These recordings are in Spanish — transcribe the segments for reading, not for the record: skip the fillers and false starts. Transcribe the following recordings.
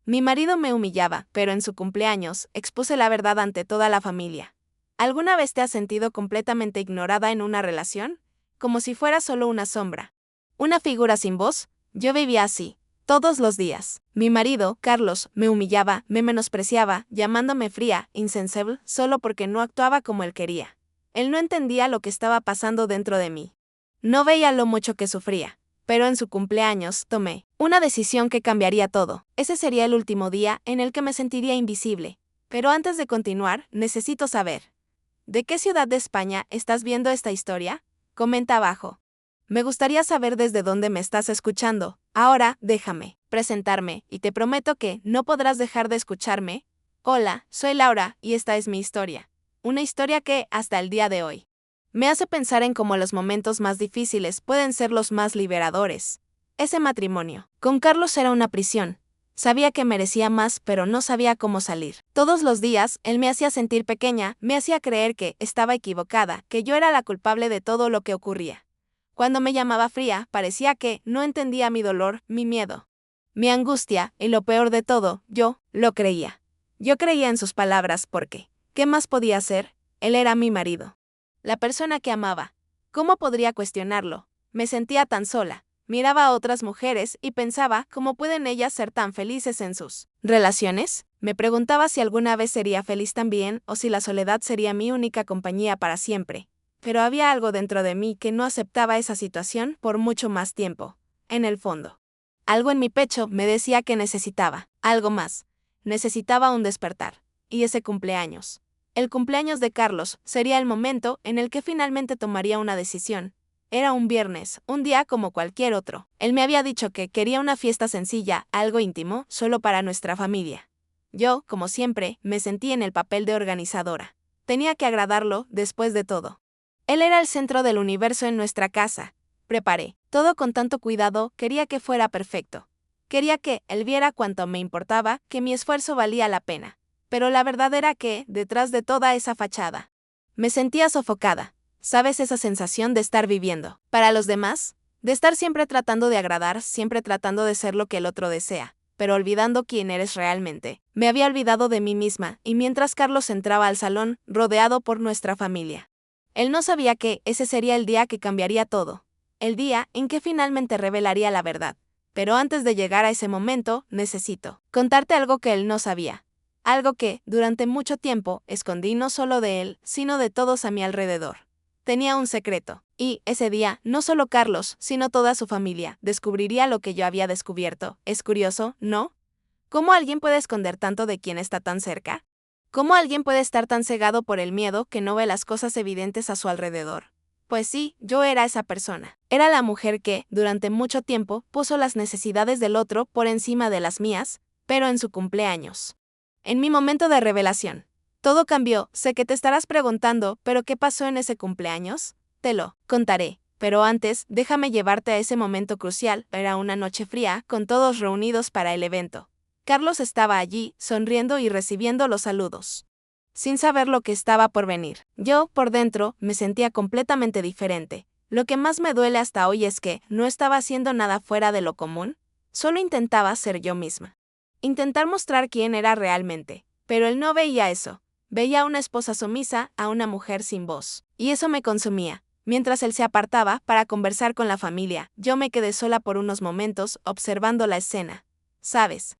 Mi marido me humillaba, pero en su cumpleaños expuse la verdad ante toda la familia. ¿Alguna vez te has sentido completamente ignorada en una relación? Como si fuera solo una sombra. Una figura sin voz. Yo vivía así, todos los días. Mi marido, Carlos, me humillaba, me menospreciaba, llamándome fría, insensible, solo porque no actuaba como él quería. Él no entendía lo que estaba pasando dentro de mí. No veía lo mucho que sufría. Pero en su cumpleaños tomé una decisión que cambiaría todo. Ese sería el último día en el que me sentiría invisible. Pero antes de continuar, necesito saber: ¿de qué ciudad de España estás viendo esta historia? Comenta abajo. Me gustaría saber desde dónde me estás escuchando. Ahora, déjame presentarme, y te prometo que no podrás dejar de escucharme. Hola, soy Laura, y esta es mi historia. Una historia que, hasta el día de hoy, me hace pensar en cómo los momentos más difíciles pueden ser los más liberadores. Ese matrimonio con Carlos era una prisión. Sabía que merecía más, pero no sabía cómo salir. Todos los días, él me hacía sentir pequeña, me hacía creer que estaba equivocada, que yo era la culpable de todo lo que ocurría. Cuando me llamaba fría, parecía que no entendía mi dolor, mi miedo, mi angustia, y lo peor de todo, yo lo creía. Yo creía en sus palabras porque, ¿qué más podía hacer? Él era mi marido, la persona que amaba. ¿Cómo podría cuestionarlo? Me sentía tan sola. Miraba a otras mujeres y pensaba cómo pueden ellas ser tan felices en sus relaciones. Me preguntaba si alguna vez sería feliz también o si la soledad sería mi única compañía para siempre. Pero había algo dentro de mí que no aceptaba esa situación por mucho más tiempo. En el fondo, algo en mi pecho me decía que necesitaba algo más. Necesitaba un despertar. Y ese cumpleaños, el cumpleaños de Carlos, sería el momento en el que finalmente tomaría una decisión. Era un viernes, un día como cualquier otro. Él me había dicho que quería una fiesta sencilla, algo íntimo, solo para nuestra familia. Yo, como siempre, me sentí en el papel de organizadora. Tenía que agradarlo, después de todo. Él era el centro del universo en nuestra casa. Preparé todo con tanto cuidado, quería que fuera perfecto. Quería que él viera cuánto me importaba, que mi esfuerzo valía la pena. Pero la verdad era que, detrás de toda esa fachada, me sentía sofocada. ¿Sabes esa sensación de estar viviendo para los demás? De estar siempre tratando de agradar, siempre tratando de ser lo que el otro desea, pero olvidando quién eres realmente. Me había olvidado de mí misma, y mientras Carlos entraba al salón, rodeado por nuestra familia, él no sabía que ese sería el día que cambiaría todo. El día en que finalmente revelaría la verdad. Pero antes de llegar a ese momento, necesito contarte algo que él no sabía. Algo que, durante mucho tiempo, escondí no solo de él, sino de todos a mi alrededor. Tenía un secreto, y, ese día, no solo Carlos, sino toda su familia, descubriría lo que yo había descubierto. Es curioso, ¿no? ¿Cómo alguien puede esconder tanto de quien está tan cerca? ¿Cómo alguien puede estar tan cegado por el miedo que no ve las cosas evidentes a su alrededor? Pues sí, yo era esa persona. Era la mujer que, durante mucho tiempo, puso las necesidades del otro por encima de las mías, pero en su cumpleaños, en mi momento de revelación, todo cambió. Sé que te estarás preguntando, ¿pero qué pasó en ese cumpleaños? Te lo contaré. Pero antes, déjame llevarte a ese momento crucial. Era una noche fría, con todos reunidos para el evento. Carlos estaba allí, sonriendo y recibiendo los saludos, sin saber lo que estaba por venir. Yo, por dentro, me sentía completamente diferente. Lo que más me duele hasta hoy es que no estaba haciendo nada fuera de lo común, solo intentaba ser yo misma. Intentar mostrar quién era realmente. Pero él no veía eso. Veía a una esposa sumisa, a una mujer sin voz. Y eso me consumía. Mientras él se apartaba para conversar con la familia, yo me quedé sola por unos momentos, observando la escena. ¿Sabes?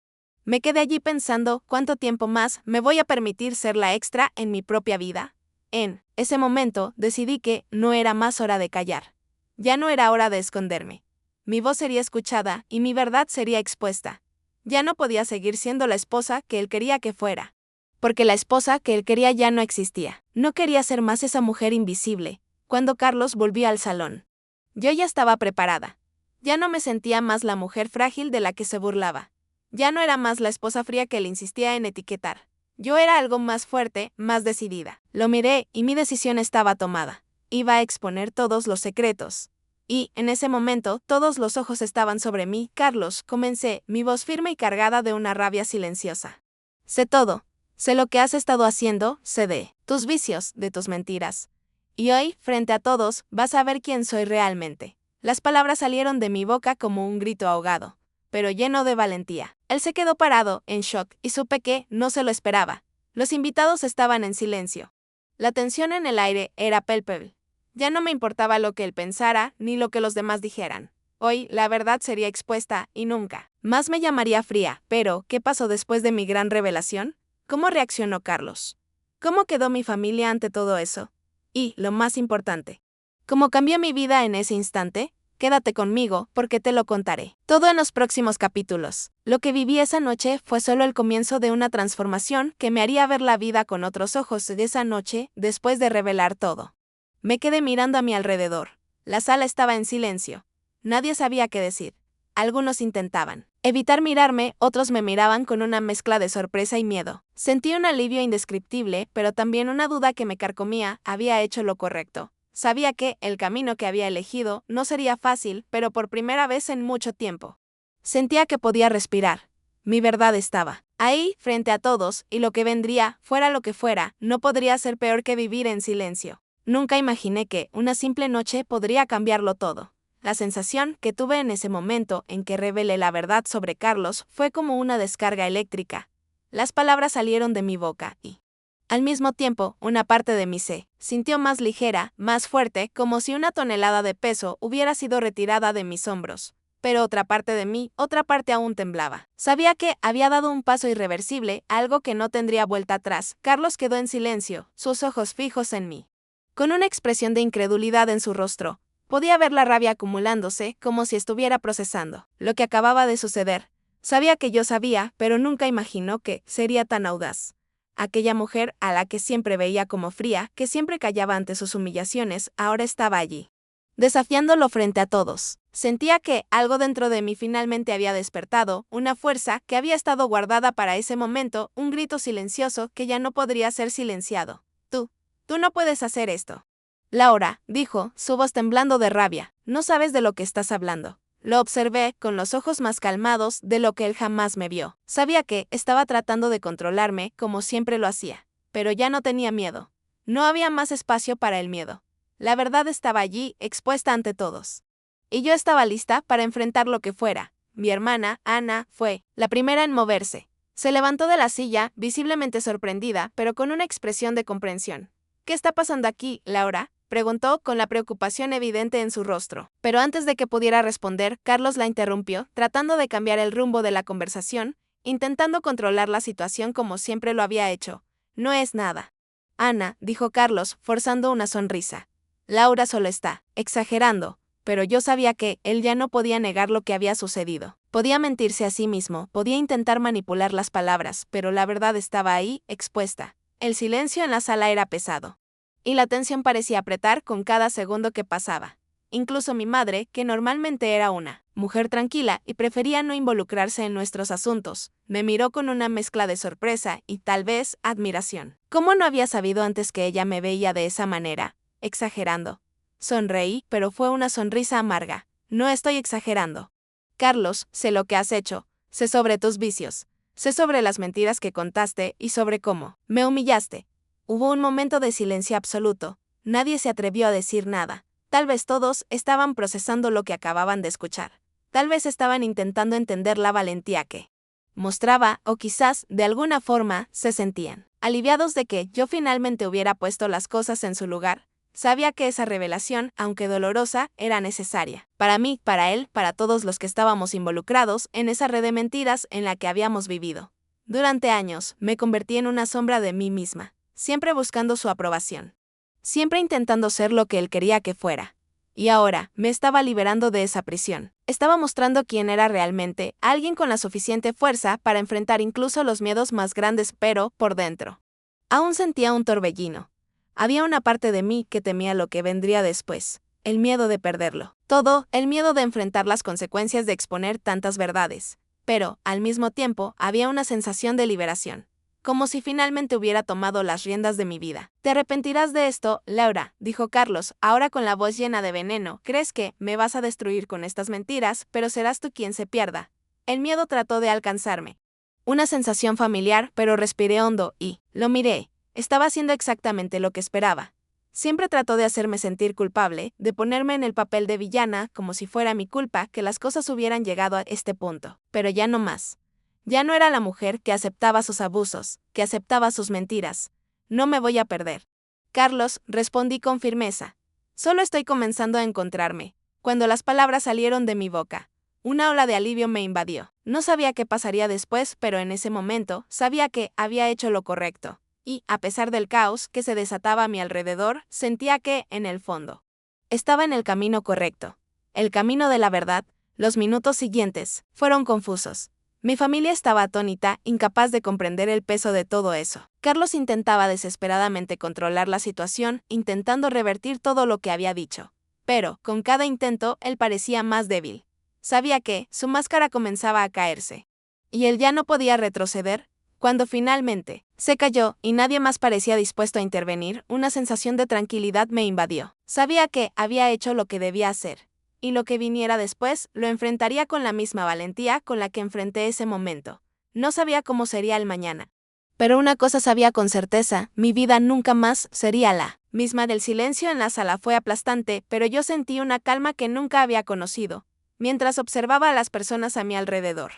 Me quedé allí pensando, ¿cuánto tiempo más me voy a permitir ser la extra en mi propia vida? En ese momento, decidí que no era más hora de callar. Ya no era hora de esconderme. Mi voz sería escuchada y mi verdad sería expuesta. Ya no podía seguir siendo la esposa que él quería que fuera. Porque la esposa que él quería ya no existía. No quería ser más esa mujer invisible. Cuando Carlos volvió al salón, yo ya estaba preparada. Ya no me sentía más la mujer frágil de la que se burlaba. Ya no era más la esposa fría que él insistía en etiquetar. Yo era algo más fuerte, más decidida. Lo miré y mi decisión estaba tomada. Iba a exponer todos los secretos. Y, en ese momento, todos los ojos estaban sobre mí. Carlos, comencé, mi voz firme y cargada de una rabia silenciosa. Sé todo. Sé lo que has estado haciendo, sé de tus vicios, de tus mentiras. Y hoy, frente a todos, vas a ver quién soy realmente. Las palabras salieron de mi boca como un grito ahogado. pero lleno de valentía. Él se quedó parado, en shock, y supe que no se lo esperaba. Los invitados estaban en silencio. La tensión en el aire era palpable. Ya no me importaba lo que él pensara, ni lo que los demás dijeran. Hoy, la verdad sería expuesta, y nunca más me llamaría fría. Pero, ¿qué pasó después de mi gran revelación? ¿Cómo reaccionó Carlos? ¿Cómo quedó mi familia ante todo eso? Y, lo más importante, ¿cómo cambió mi vida en ese instante? Quédate conmigo, porque te lo contaré. Todo en los próximos capítulos. Lo que viví esa noche fue solo el comienzo de una transformación que me haría ver la vida con otros ojos. De esa noche, después de revelar todo, me quedé mirando a mi alrededor. La sala estaba en silencio. Nadie sabía qué decir. Algunos intentaban evitar mirarme, otros me miraban con una mezcla de sorpresa y miedo. Sentí un alivio indescriptible, pero también una duda que me carcomía. ¿Había hecho lo correcto? Sabía que el camino que había elegido no sería fácil, pero por primera vez en mucho tiempo sentía que podía respirar. Mi verdad estaba ahí, frente a todos, y lo que vendría, fuera lo que fuera, no podría ser peor que vivir en silencio. Nunca imaginé que una simple noche podría cambiarlo todo. La sensación que tuve en ese momento en que revelé la verdad sobre Carlos fue como una descarga eléctrica. Las palabras salieron de mi boca y, al mismo tiempo, una parte de mí se sintió más ligera, más fuerte, como si una tonelada de peso hubiera sido retirada de mis hombros. Pero otra parte de mí, otra parte aún temblaba. Sabía que había dado un paso irreversible, algo que no tendría vuelta atrás. Carlos quedó en silencio, sus ojos fijos en mí, con una expresión de incredulidad en su rostro. Podía ver la rabia acumulándose, como si estuviera procesando lo que acababa de suceder. Sabía que yo sabía, pero nunca imaginó que sería tan audaz. Aquella mujer a la que siempre veía como fría, que siempre callaba ante sus humillaciones, ahora estaba allí, desafiándolo frente a todos. Sentía que algo dentro de mí finalmente había despertado, una fuerza que había estado guardada para ese momento, un grito silencioso que ya no podría ser silenciado. Tú no puedes hacer esto. Laura, dijo, su voz temblando de rabia, no sabes de lo que estás hablando. Lo observé, con los ojos más calmados de lo que él jamás me vio. Sabía que estaba tratando de controlarme, como siempre lo hacía. Pero ya no tenía miedo. No había más espacio para el miedo. La verdad estaba allí, expuesta ante todos. Y yo estaba lista para enfrentar lo que fuera. Mi hermana, Ana, fue la primera en moverse. Se levantó de la silla, visiblemente sorprendida, pero con una expresión de comprensión. ¿Qué está pasando aquí, Laura?, preguntó con la preocupación evidente en su rostro. Pero antes de que pudiera responder, Carlos la interrumpió, tratando de cambiar el rumbo de la conversación, intentando controlar la situación como siempre lo había hecho. No es nada. Ana, dijo Carlos, forzando una sonrisa. Laura solo está exagerando, pero yo sabía que él ya no podía negar lo que había sucedido. Podía mentirse a sí mismo, podía intentar manipular las palabras, pero la verdad estaba ahí, expuesta. El silencio en la sala era pesado, y la tensión parecía apretar con cada segundo que pasaba. Incluso mi madre, que normalmente era una mujer tranquila y prefería no involucrarse en nuestros asuntos, me miró con una mezcla de sorpresa y tal vez admiración. ¿Cómo no había sabido antes que ella me veía de esa manera? Exagerando. Sonreí, pero fue una sonrisa amarga. No estoy exagerando. Carlos, sé lo que has hecho, sé sobre tus vicios, sé sobre las mentiras que contaste y sobre cómo me humillaste. Hubo un momento de silencio absoluto. Nadie se atrevió a decir nada. Tal vez todos estaban procesando lo que acababan de escuchar. Tal vez estaban intentando entender la valentía que mostraba, o quizás, de alguna forma, se sentían aliviados de que yo finalmente hubiera puesto las cosas en su lugar. Sabía que esa revelación, aunque dolorosa, era necesaria. Para mí, para él, para todos los que estábamos involucrados en esa red de mentiras en la que habíamos vivido. Durante años, me convertí en una sombra de mí misma, siempre buscando su aprobación, siempre intentando ser lo que él quería que fuera. Y ahora, me estaba liberando de esa prisión. Estaba mostrando quién era realmente, alguien con la suficiente fuerza para enfrentar incluso los miedos más grandes, pero, por dentro, aún sentía un torbellino. Había una parte de mí que temía lo que vendría después, el miedo de perderlo. Todo, el miedo de enfrentar las consecuencias de exponer tantas verdades. Pero, al mismo tiempo, había una sensación de liberación, como si finalmente hubiera tomado las riendas de mi vida. Te arrepentirás de esto, Laura, dijo Carlos, ahora con la voz llena de veneno. Crees que me vas a destruir con estas mentiras, pero serás tú quien se pierda. El miedo trató de alcanzarme. Una sensación familiar, pero respiré hondo y lo miré. Estaba haciendo exactamente lo que esperaba. Siempre trató de hacerme sentir culpable, de ponerme en el papel de villana, como si fuera mi culpa que las cosas hubieran llegado a este punto. Pero ya no más. Ya no era la mujer que aceptaba sus abusos, que aceptaba sus mentiras. No me voy a perder. Carlos, respondí con firmeza. Solo estoy comenzando a encontrarme. Cuando las palabras salieron de mi boca, una ola de alivio me invadió. No sabía qué pasaría después, pero en ese momento sabía que había hecho lo correcto. Y, a pesar del caos que se desataba a mi alrededor, sentía que, en el fondo, estaba en el camino correcto. El camino de la verdad. Los minutos siguientes fueron confusos. Mi familia estaba atónita, incapaz de comprender el peso de todo eso. Carlos intentaba desesperadamente controlar la situación, intentando revertir todo lo que había dicho. Pero, con cada intento, él parecía más débil. Sabía que su máscara comenzaba a caerse. Y él ya no podía retroceder. Cuando finalmente se cayó y nadie más parecía dispuesto a intervenir, una sensación de tranquilidad me invadió. Sabía que había hecho lo que debía hacer. Y lo que viniera después, lo enfrentaría con la misma valentía con la que enfrenté ese momento. No sabía cómo sería el mañana. Pero una cosa sabía con certeza, mi vida nunca más sería la misma. Del silencio en la sala fue aplastante, pero yo sentí una calma que nunca había conocido, mientras observaba a las personas a mi alrededor.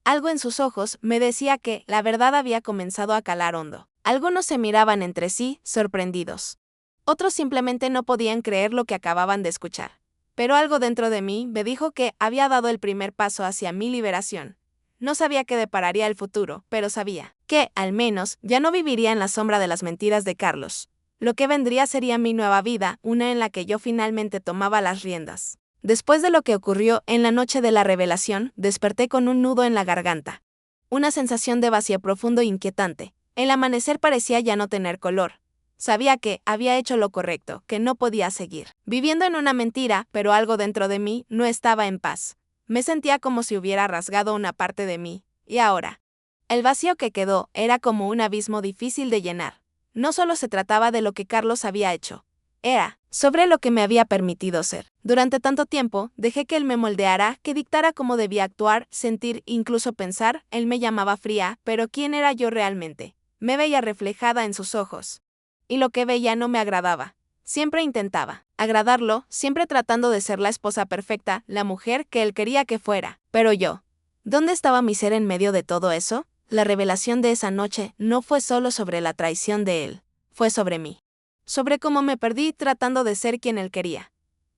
Algo en sus ojos me decía que la verdad había comenzado a calar hondo. Algunos se miraban entre sí, sorprendidos. Otros simplemente no podían creer lo que acababan de escuchar. Pero algo dentro de mí me dijo que había dado el primer paso hacia mi liberación. No sabía qué depararía el futuro, pero sabía que, al menos, ya no viviría en la sombra de las mentiras de Carlos. Lo que vendría sería mi nueva vida, una en la que yo finalmente tomaba las riendas. Después de lo que ocurrió en la noche de la revelación, desperté con un nudo en la garganta. Una sensación de vacío profundo e inquietante. El amanecer parecía ya no tener color. Sabía que había hecho lo correcto, que no podía seguir viviendo en una mentira, pero algo dentro de mí no estaba en paz. Me sentía como si hubiera rasgado una parte de mí, y ahora, el vacío que quedó era como un abismo difícil de llenar. No solo se trataba de lo que Carlos había hecho, era sobre lo que me había permitido ser. Durante tanto tiempo, dejé que él me moldeara, que dictara cómo debía actuar, sentir, incluso pensar. Él me llamaba fría, pero ¿quién era yo realmente? Me veía reflejada en sus ojos. Y lo que veía no me agradaba. Siempre intentaba agradarlo, siempre tratando de ser la esposa perfecta, la mujer que él quería que fuera. Pero yo, ¿dónde estaba mi ser en medio de todo eso? La revelación de esa noche no fue solo sobre la traición de él, fue sobre mí. Sobre cómo me perdí tratando de ser quien él quería.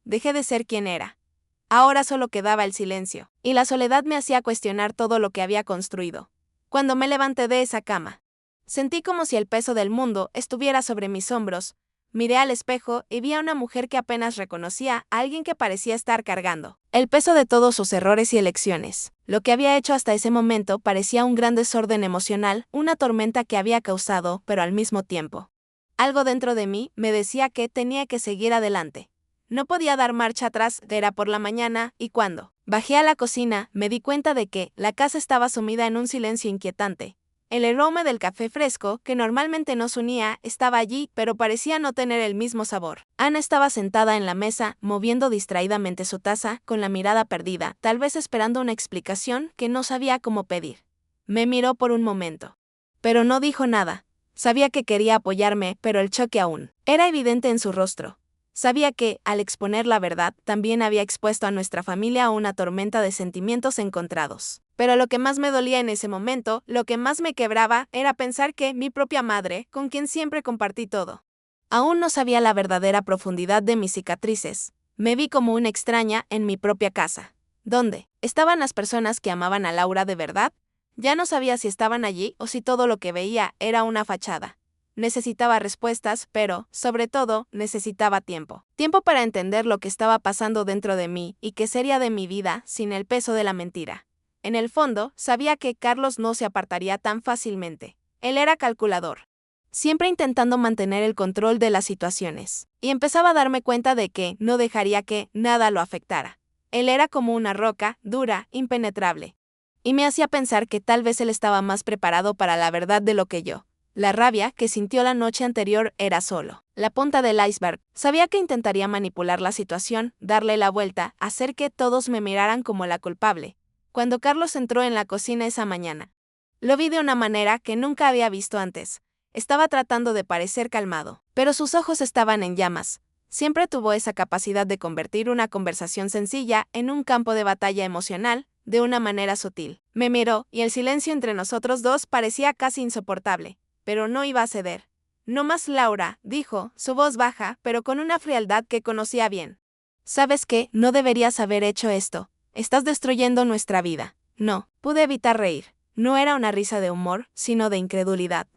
Dejé de ser quien era. Ahora solo quedaba el silencio, y la soledad me hacía cuestionar todo lo que había construido. Cuando me levanté de esa cama, sentí como si el peso del mundo estuviera sobre mis hombros. Miré al espejo y vi a una mujer que apenas reconocía, a alguien que parecía estar cargando el peso de todos sus errores y elecciones. Lo que había hecho hasta ese momento parecía un gran desorden emocional, una tormenta que había causado, pero al mismo tiempo, algo dentro de mí me decía que tenía que seguir adelante. No podía dar marcha atrás. Era por la mañana, y cuando bajé a la cocina, me di cuenta de que la casa estaba sumida en un silencio inquietante. El aroma del café fresco, que normalmente nos unía, estaba allí, pero parecía no tener el mismo sabor. Ana estaba sentada en la mesa, moviendo distraídamente su taza, con la mirada perdida, tal vez esperando una explicación que no sabía cómo pedir. Me miró por un momento, pero no dijo nada. Sabía que quería apoyarme, pero el choque aún era evidente en su rostro. Sabía que, al exponer la verdad, también había expuesto a nuestra familia a una tormenta de sentimientos encontrados. Pero lo que más me dolía en ese momento, lo que más me quebraba, era pensar que mi propia madre, con quien siempre compartí todo, aún no sabía la verdadera profundidad de mis cicatrices. Me vi como una extraña en mi propia casa. ¿Dónde estaban las personas que amaban a Laura de verdad? Ya no sabía si estaban allí o si todo lo que veía era una fachada. Necesitaba respuestas, pero, sobre todo, necesitaba tiempo. Tiempo para entender lo que estaba pasando dentro de mí y qué sería de mi vida sin el peso de la mentira. En el fondo, sabía que Carlos no se apartaría tan fácilmente. Él era calculador, siempre intentando mantener el control de las situaciones. Y empezaba a darme cuenta de que no dejaría que nada lo afectara. Él era como una roca, dura, impenetrable. Y me hacía pensar que tal vez él estaba más preparado para la verdad de lo que yo. La rabia que sintió la noche anterior era solo la punta del iceberg. Sabía que intentaría manipular la situación, darle la vuelta, hacer que todos me miraran como la culpable. Cuando Carlos entró en la cocina esa mañana, lo vi de una manera que nunca había visto antes. Estaba tratando de parecer calmado, pero sus ojos estaban en llamas. Siempre tuvo esa capacidad de convertir una conversación sencilla en un campo de batalla emocional, de una manera sutil. Me miró, y el silencio entre nosotros dos parecía casi insoportable, pero no iba a ceder. No más, Laura, dijo, su voz baja, pero con una frialdad que conocía bien. ¿Sabes qué? No deberías haber hecho esto. Estás destruyendo nuestra vida. No, pude evitar reír. No era una risa de humor, sino de incredulidad.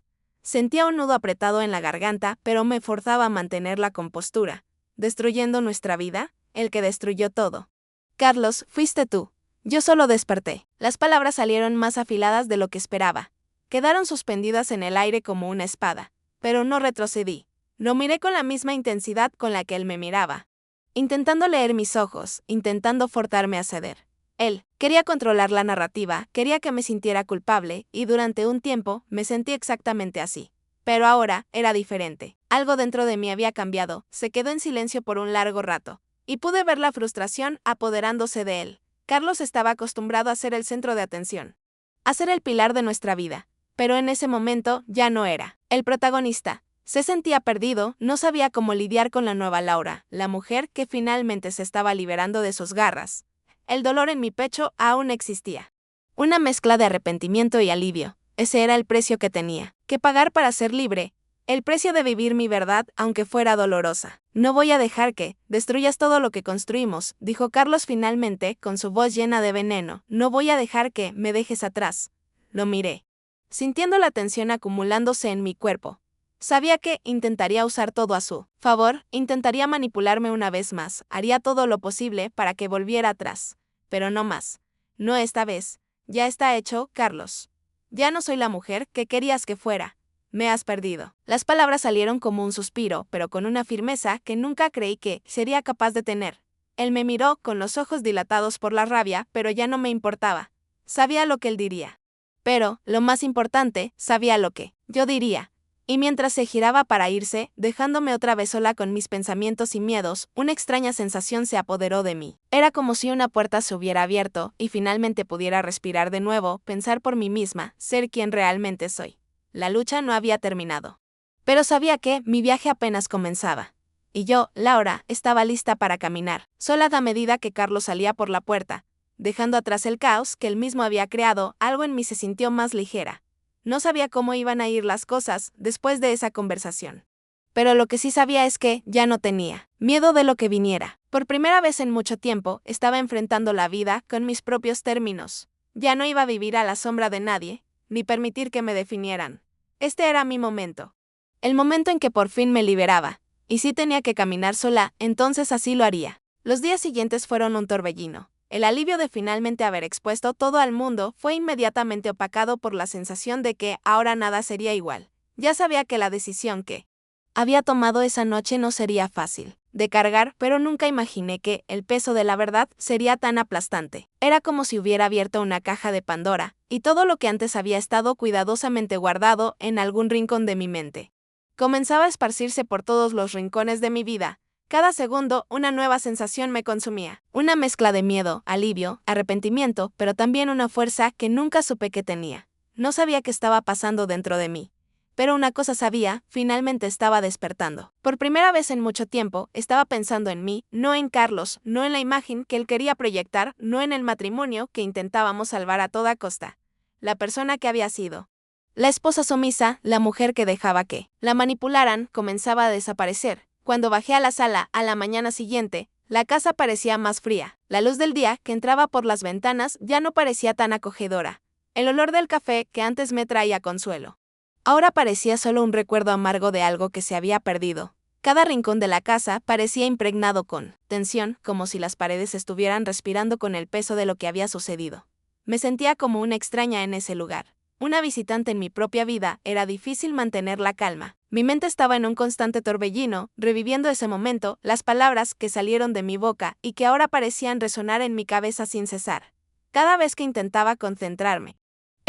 Sentía un nudo apretado en la garganta, pero me forzaba a mantener la compostura. ¿Destruyendo nuestra vida? El que destruyó todo. Carlos, fuiste tú. Yo solo desperté. Las palabras salieron más afiladas de lo que esperaba. Quedaron suspendidas en el aire como una espada. Pero no retrocedí. Lo miré con la misma intensidad con la que él me miraba. Intentando leer mis ojos, intentando forzarme a ceder. Él quería controlar la narrativa, quería que me sintiera culpable, y durante un tiempo me sentí exactamente así. Pero ahora era diferente. Algo dentro de mí había cambiado, se quedó en silencio por un largo rato, y pude ver la frustración apoderándose de él. Carlos estaba acostumbrado a ser el centro de atención, a ser el pilar de nuestra vida, pero en ese momento ya no era el protagonista. Se sentía perdido, no sabía cómo lidiar con la nueva Laura, la mujer que finalmente se estaba liberando de sus garras. El dolor en mi pecho aún existía. Una mezcla de arrepentimiento y alivio. Ese era el precio que tenía que pagar para ser libre, el precio de vivir mi verdad aunque fuera dolorosa. No voy a dejar que destruyas todo lo que construimos, dijo Carlos finalmente, con su voz llena de veneno. No voy a dejar que me dejes atrás. Lo miré, sintiendo la tensión acumulándose en mi cuerpo. Sabía que intentaría usar todo a su favor, intentaría manipularme una vez más, haría todo lo posible para que volviera atrás. Pero no más. No esta vez. Ya está hecho, Carlos. Ya no soy la mujer que querías que fuera. Me has perdido. Las palabras salieron como un suspiro, pero con una firmeza que nunca creí que sería capaz de tener. Él me miró con los ojos dilatados por la rabia, pero ya no me importaba. Sabía lo que él diría. Pero, lo más importante, sabía lo que yo diría. Y mientras se giraba para irse, dejándome otra vez sola con mis pensamientos y miedos, una extraña sensación se apoderó de mí. Era como si una puerta se hubiera abierto y finalmente pudiera respirar de nuevo, pensar por mí misma, ser quien realmente soy. La lucha no había terminado. Pero sabía que mi viaje apenas comenzaba. Y yo, Laura, estaba lista para caminar, sola a medida que Carlos salía por la puerta. Dejando atrás el caos que él mismo había creado, algo en mí se sintió más ligera. No sabía cómo iban a ir las cosas después de esa conversación. Pero lo que sí sabía es que ya no tenía miedo de lo que viniera. Por primera vez en mucho tiempo, estaba enfrentando la vida con mis propios términos. Ya no iba a vivir a la sombra de nadie, ni permitir que me definieran. Este era mi momento. El momento en que por fin me liberaba. Y si tenía que caminar sola, entonces así lo haría. Los días siguientes fueron un torbellino. El alivio de finalmente haber expuesto todo al mundo fue inmediatamente opacado por la sensación de que ahora nada sería igual. Ya sabía que la decisión que había tomado esa noche no sería fácil de cargar, pero nunca imaginé que el peso de la verdad sería tan aplastante. Era como si hubiera abierto una caja de Pandora, y todo lo que antes había estado cuidadosamente guardado en algún rincón de mi mente comenzaba a esparcirse por todos los rincones de mi vida. Cada segundo, una nueva sensación me consumía. Una mezcla de miedo, alivio, arrepentimiento, pero también una fuerza que nunca supe que tenía. No sabía qué estaba pasando dentro de mí. Pero una cosa sabía, finalmente estaba despertando. Por primera vez en mucho tiempo, estaba pensando en mí, no en Carlos, no en la imagen que él quería proyectar, no en el matrimonio que intentábamos salvar a toda costa. La persona que había sido. La esposa sumisa, la mujer que dejaba que la manipularan, comenzaba a desaparecer. Cuando bajé a la sala a la mañana siguiente, la casa parecía más fría. La luz del día que entraba por las ventanas ya no parecía tan acogedora. El olor del café que antes me traía consuelo ahora parecía solo un recuerdo amargo de algo que se había perdido. Cada rincón de la casa parecía impregnado con tensión, como si las paredes estuvieran respirando con el peso de lo que había sucedido. Me sentía como una extraña en ese lugar. Una visitante en mi propia vida, era difícil mantener la calma. Mi mente estaba en un constante torbellino, reviviendo ese momento, las palabras que salieron de mi boca y que ahora parecían resonar en mi cabeza sin cesar. Cada vez que intentaba concentrarme,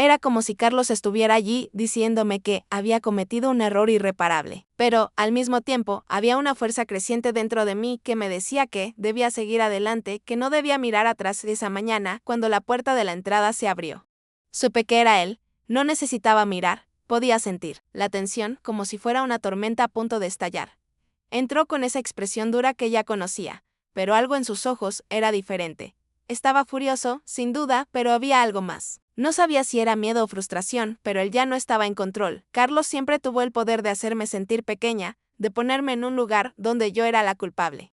era como si Carlos estuviera allí diciéndome que había cometido un error irreparable. Pero, al mismo tiempo, había una fuerza creciente dentro de mí que me decía que debía seguir adelante, que no debía mirar atrás esa mañana cuando la puerta de la entrada se abrió. Supe que era él. No necesitaba mirar, Podía sentir la tensión como si fuera una tormenta a punto de estallar. Entró con esa expresión dura que ya conocía, pero algo en sus ojos era diferente. Estaba furioso, sin duda, pero había algo más. No sabía si era miedo o frustración, pero él ya no estaba en control. Carlos siempre tuvo el poder de hacerme sentir pequeña, de ponerme en un lugar donde yo era la culpable.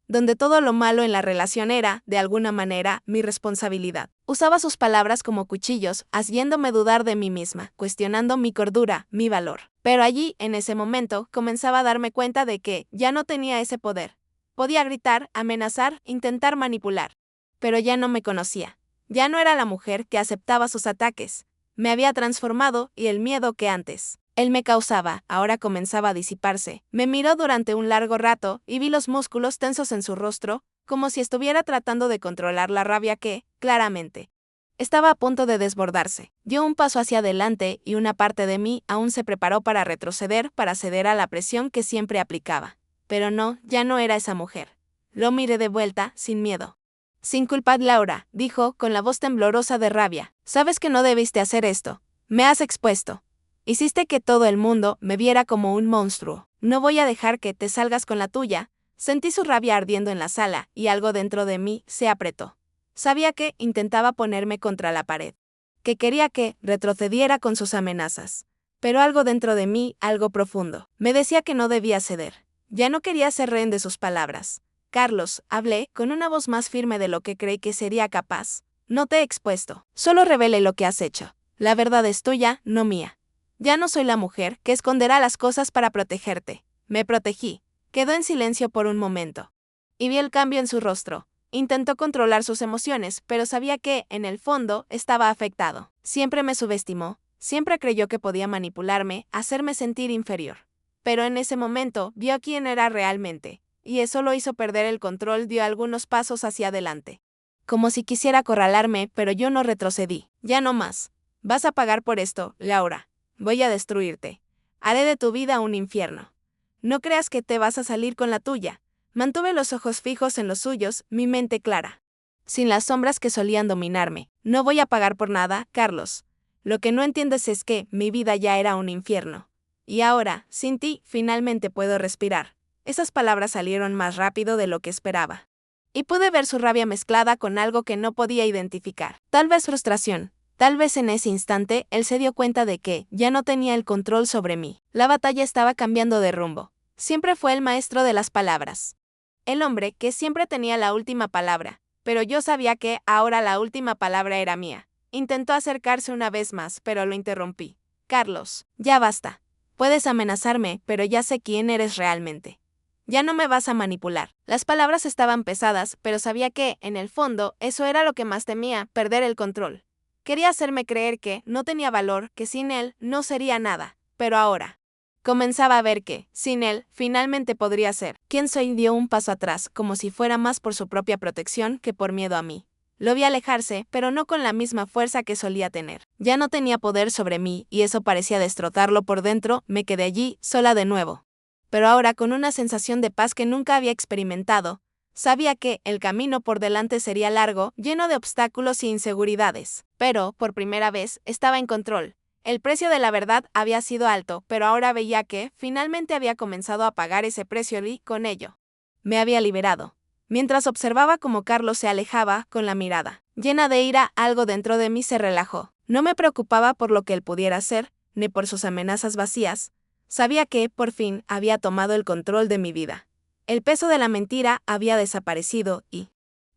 Donde todo lo malo en la relación era, de alguna manera, mi responsabilidad. Usaba sus palabras como cuchillos, haciéndome dudar de mí misma, cuestionando mi cordura, mi valor. Pero allí, en ese momento, comenzaba a darme cuenta de que ya no tenía ese poder. Podía gritar, amenazar, intentar manipular. Pero ya no me conocía. Ya no era la mujer que aceptaba sus ataques. Me había transformado y el miedo que antes él me causaba, ahora comenzaba a disiparse. Me miró durante un largo rato y vi los músculos tensos en su rostro, como si estuviera tratando de controlar la rabia que, claramente, estaba a punto de desbordarse. Dio un paso hacia adelante y una parte de mí aún se preparó para retroceder, para ceder a la presión que siempre aplicaba. Pero no, ya no era esa mujer. Lo miré de vuelta, sin miedo. Sin culpa, Laura, dijo, con la voz temblorosa de rabia. Sabes que no debiste hacer esto. Me has expuesto. Hiciste que todo el mundo me viera como un monstruo. No voy a dejar que te salgas con la tuya. Sentí su rabia ardiendo en la sala, y algo dentro de mí se apretó. Sabía que intentaba ponerme contra la pared. Que quería que retrocediera con sus amenazas. Pero algo dentro de mí, algo profundo, me decía que no debía ceder. Ya no quería ser rehén de sus palabras. Carlos, hablé, con una voz más firme de lo que creí que sería capaz. No te he expuesto. Solo revele lo que has hecho. La verdad es tuya, no mía. Ya no soy la mujer que esconderá las cosas para protegerte. Me protegí. Quedó en silencio por un momento. Y vi el cambio en su rostro. Intentó controlar sus emociones, pero sabía que, en el fondo, estaba afectado. Siempre me subestimó. Siempre creyó que podía manipularme, hacerme sentir inferior. Pero en ese momento, vio quién era realmente. Y eso lo hizo perder el control, dio algunos pasos hacia adelante. Como si quisiera acorralarme, pero yo no retrocedí. Ya no más. Vas a pagar por esto, Laura. Voy a destruirte. Haré de tu vida un infierno. No creas que te vas a salir con la tuya. Mantuve los ojos fijos en los suyos, mi mente clara. Sin las sombras que solían dominarme. No voy a pagar por nada, Carlos. Lo que no entiendes es que mi vida ya era un infierno. Y ahora, sin ti, finalmente puedo respirar. Esas palabras salieron más rápido de lo que esperaba. Y pude ver su rabia mezclada con algo que no podía identificar. Tal vez frustración. Tal vez en ese instante él se dio cuenta de que ya no tenía el control sobre mí. La batalla estaba cambiando de rumbo. Siempre fue el maestro de las palabras. El hombre que siempre tenía la última palabra, pero yo sabía que ahora la última palabra era mía. Intentó acercarse una vez más, pero lo interrumpí. Carlos, ya basta. Puedes amenazarme, pero ya sé quién eres realmente. Ya no me vas a manipular. Las palabras estaban pesadas, pero sabía que, en el fondo, eso era lo que más temía, perder el control. Quería hacerme creer que no tenía valor, que sin él no sería nada. Pero ahora comenzaba a ver que, sin él, finalmente podría ser. ¿Quién soy? Dio un paso atrás, como si fuera más por su propia protección que por miedo a mí. Lo vi alejarse, pero no con la misma fuerza que solía tener. Ya no tenía poder sobre mí, y eso parecía destrozarlo por dentro. Me quedé allí, sola de nuevo. Pero ahora con una sensación de paz que nunca había experimentado. Sabía que el camino por delante sería largo, lleno de obstáculos y inseguridades. Pero, por primera vez, estaba en control. El precio de la verdad había sido alto, pero ahora veía que, finalmente había comenzado a pagar ese precio y, con ello, me había liberado. Mientras observaba cómo Carlos se alejaba, con la mirada llena de ira, algo dentro de mí se relajó. No me preocupaba por lo que él pudiera hacer, ni por sus amenazas vacías. Sabía que, por fin, había tomado el control de mi vida. El peso de la mentira había desaparecido y,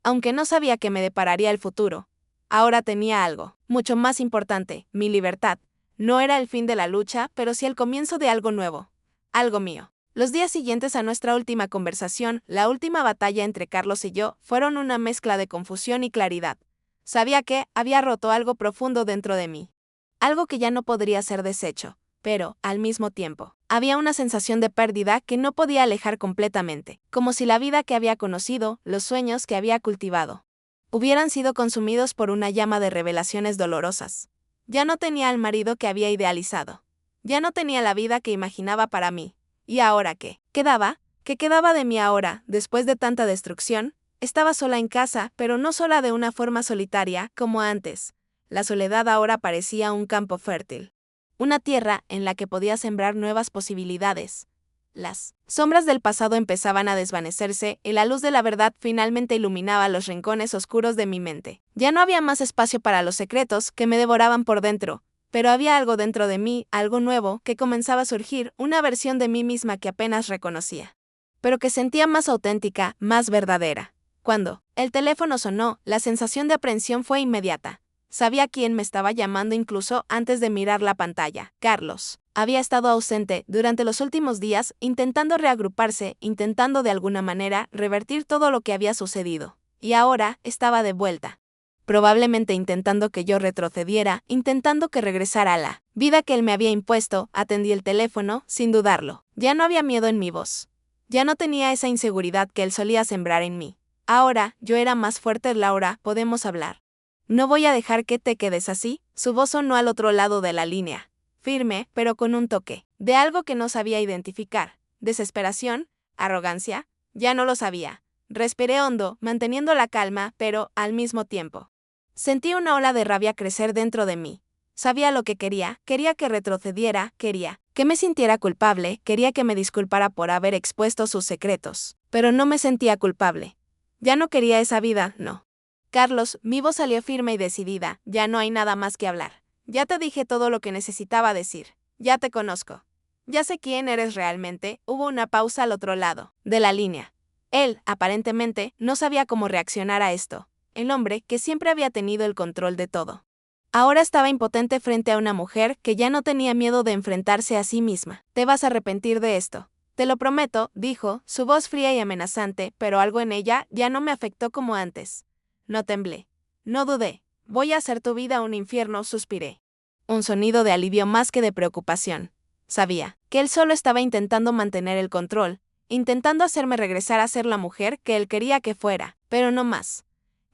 aunque no sabía qué me depararía el futuro, ahora tenía algo mucho más importante, mi libertad. No era el fin de la lucha, pero sí el comienzo de algo nuevo, algo mío. Los días siguientes a nuestra última conversación, la última batalla entre Carlos y yo, fueron una mezcla de confusión y claridad. Sabía que había roto algo profundo dentro de mí. Algo que ya no podría ser deshecho. Pero, al mismo tiempo, había una sensación de pérdida que no podía alejar completamente, como si la vida que había conocido, los sueños que había cultivado, hubieran sido consumidos por una llama de revelaciones dolorosas. Ya no tenía al marido que había idealizado. Ya no tenía la vida que imaginaba para mí. ¿Y ahora qué? ¿Quedaba? ¿Qué quedaba de mí ahora, después de tanta destrucción? Estaba sola en casa, pero no sola de una forma solitaria, como antes. La soledad ahora parecía un campo fértil. una tierra en la que podía sembrar nuevas posibilidades. Las sombras del pasado empezaban a desvanecerse y la luz de la verdad finalmente iluminaba los rincones oscuros de mi mente. Ya no había más espacio para los secretos que me devoraban por dentro, pero había algo dentro de mí, algo nuevo, que comenzaba a surgir, una versión de mí misma que apenas reconocía, pero que sentía más auténtica, más verdadera. Cuando el teléfono sonó, la sensación de aprensión fue inmediata. Sabía quién me estaba llamando incluso antes de mirar la pantalla. Carlos. Había estado ausente durante los últimos días, intentando reagruparse, intentando de alguna manera revertir todo lo que había sucedido. Y ahora estaba de vuelta. Probablemente intentando que yo retrocediera, intentando que regresara a la vida que él me había impuesto. Atendí el teléfono, sin dudarlo. Ya no había miedo en mi voz. Ya no tenía esa inseguridad que él solía sembrar en mí. Ahora, yo era más fuerte. Laura, podemos hablar. No voy a dejar que te quedes así. Su voz sonó al otro lado de la línea, firme, pero con un toque de algo que no sabía identificar. Desesperación, arrogancia, ya no lo sabía. Respiré hondo, manteniendo la calma, pero al mismo tiempo sentí una ola de rabia crecer dentro de mí. Sabía lo que quería que retrocediera, quería que me sintiera culpable, quería que me disculpara por haber expuesto sus secretos. Pero no me sentía culpable. Ya no quería esa vida, no. Carlos, mi voz salió firme y decidida. Ya no hay nada más que hablar. Ya te dije todo lo que necesitaba decir. Ya te conozco. Ya sé quién eres realmente. Hubo una pausa al otro lado de la línea. Él, aparentemente, no sabía cómo reaccionar a esto. El hombre que siempre había tenido el control de todo. Ahora estaba impotente frente a una mujer que ya no tenía miedo de enfrentarse a sí misma. Te vas a arrepentir de esto. Te lo prometo, dijo, su voz fría y amenazante, pero algo en ella ya no me afectó como antes. No temblé. No dudé. Voy a hacer tu vida un infierno, suspiré. Un sonido de alivio más que de preocupación. Sabía que él solo estaba intentando mantener el control, intentando hacerme regresar a ser la mujer que él quería que fuera, pero no más.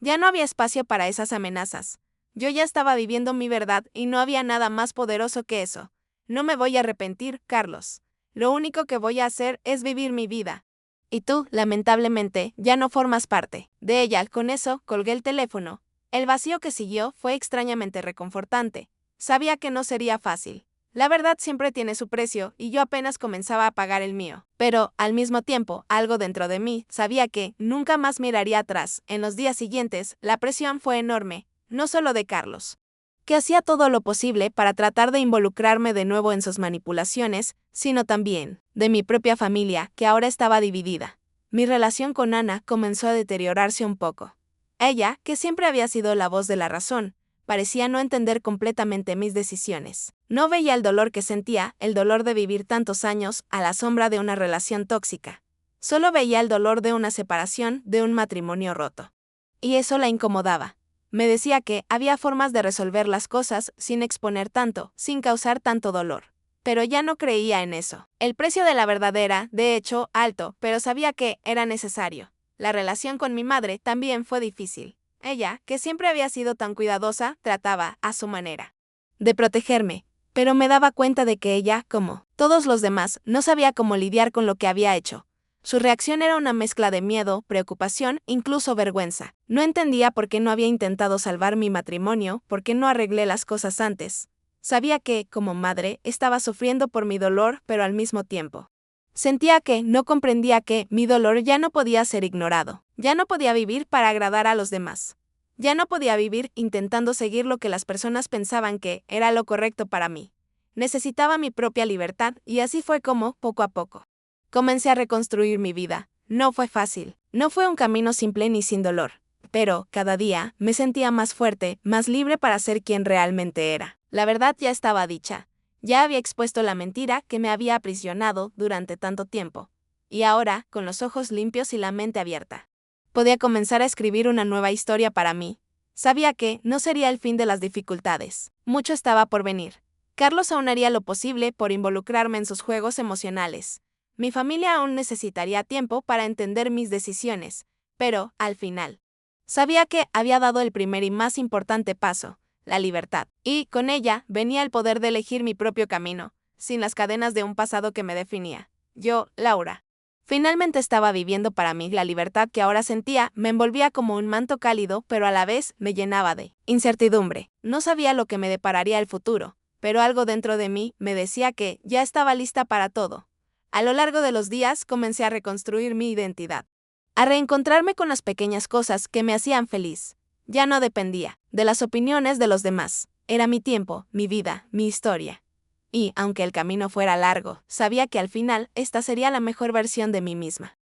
Ya no había espacio para esas amenazas. Yo ya estaba viviendo mi verdad y no había nada más poderoso que eso. No me voy a arrepentir, Carlos. Lo único que voy a hacer es vivir mi vida. Y tú, lamentablemente, ya no formas parte de ella. Con eso, colgué el teléfono. El vacío que siguió fue extrañamente reconfortante. Sabía que no sería fácil. La verdad siempre tiene su precio, y yo apenas comenzaba a pagar el mío. Pero, al mismo tiempo, algo dentro de mí sabía que nunca más miraría atrás. En los días siguientes, la presión fue enorme, no solo de Carlos, que hacía todo lo posible para tratar de involucrarme de nuevo en sus manipulaciones, sino también de mi propia familia, que ahora estaba dividida. Mi relación con Ana comenzó a deteriorarse un poco. Ella, que siempre había sido la voz de la razón, parecía no entender completamente mis decisiones. No veía el dolor que sentía, el dolor de vivir tantos años a la sombra de una relación tóxica. Solo veía el dolor de una separación, de un matrimonio roto. Y eso la incomodaba. Me decía que había formas de resolver las cosas sin exponer tanto, sin causar tanto dolor. Pero ya no creía en eso. El precio de la verdad era, de hecho, alto, pero sabía que era necesario. La relación con mi madre también fue difícil. Ella, que siempre había sido tan cuidadosa, trataba, a su manera, de protegerme, pero me daba cuenta de que ella, como todos los demás, no sabía cómo lidiar con lo que había hecho. Su reacción era una mezcla de miedo, preocupación, incluso vergüenza. No entendía por qué no había intentado salvar mi matrimonio, por qué no arreglé las cosas antes. Sabía que, como madre, estaba sufriendo por mi dolor, pero al mismo tiempo sentía que no comprendía que mi dolor ya no podía ser ignorado. Ya no podía vivir para agradar a los demás. Ya no podía vivir intentando seguir lo que las personas pensaban que era lo correcto para mí. Necesitaba mi propia libertad, y así fue como, poco a poco, comencé a reconstruir mi vida. No fue fácil, no fue un camino simple ni sin dolor, pero, cada día, me sentía más fuerte, más libre para ser quien realmente era. La verdad ya estaba dicha. Ya había expuesto la mentira que me había aprisionado durante tanto tiempo. Y ahora, con los ojos limpios y la mente abierta, podía comenzar a escribir una nueva historia para mí. Sabía que no sería el fin de las dificultades. Mucho estaba por venir. Carlos aún haría lo posible por involucrarme en sus juegos emocionales. Mi familia aún necesitaría tiempo para entender mis decisiones, pero, al final, sabía que había dado el primer y más importante paso, la libertad, y, con ella, venía el poder de elegir mi propio camino, sin las cadenas de un pasado que me definía. Yo, Laura, finalmente estaba viviendo para mí. La libertad que ahora sentía me envolvía como un manto cálido, pero a la vez me llenaba de incertidumbre. No sabía lo que me depararía el futuro, pero algo dentro de mí me decía que ya estaba lista para todo. A lo largo de los días comencé a reconstruir mi identidad, a reencontrarme con las pequeñas cosas que me hacían feliz. Ya no dependía de las opiniones de los demás. Era mi tiempo, mi vida, mi historia. Y, aunque el camino fuera largo, sabía que al final esta sería la mejor versión de mí misma.